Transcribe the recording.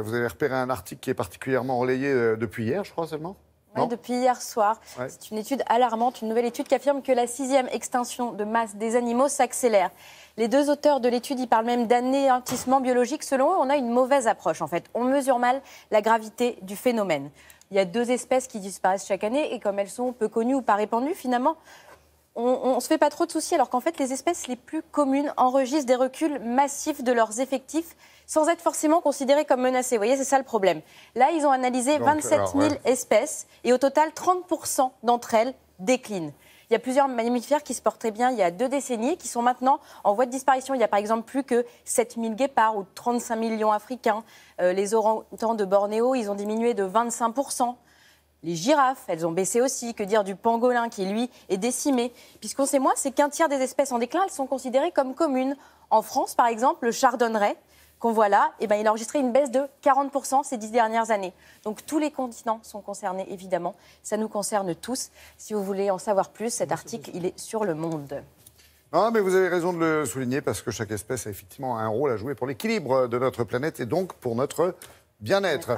Vous avez repéré un article qui est particulièrement relayé depuis hier, je crois seulement. Ouais, depuis hier soir. Ouais. C'est une étude alarmante, une nouvelle étude qui affirme que la 6e extinction de masse des animaux s'accélère. Les deux auteurs de l'étude, ils parlent même d'anéantissement biologique. Selon eux, on a une mauvaise approche en fait. On mesure mal la gravité du phénomène. Il y a 2 espèces qui disparaissent chaque année et comme elles sont peu connues ou pas répandues, finalement, on ne se fait pas trop de soucis, alors qu'en fait, les espèces les plus communes enregistrent des reculs massifs de leurs effectifs sans être forcément considérées comme menacées. Vous voyez, c'est ça le problème. Là, ils ont analysé 27 000 espèces et au total, 30% d'entre elles déclinent. Il y a plusieurs mammifères qui se portaient bien il y a 2 décennies qui sont maintenant en voie de disparition. Il n'y a par exemple plus que 7 000 guépards ou 35 000 lions africains. Les orang-outans de Bornéo, ils ont diminué de 25%. Les girafes, elles ont baissé aussi. Que dire du pangolin qui, lui, est décimé. Puisqu'on sait moins, c'est qu'un tiers des espèces en déclin, elles sont considérées comme communes. En France, par exemple, le chardonneret qu'on voit là, il a enregistré une baisse de 40% ces 10 dernières années. Donc tous les continents sont concernés, évidemment. Ça nous concerne tous. Si vous voulez en savoir plus, cet article, il est sur Le Monde. Non, mais vous avez raison de le souligner parce que chaque espèce a effectivement un rôle à jouer pour l'équilibre de notre planète et donc pour notre bien-être.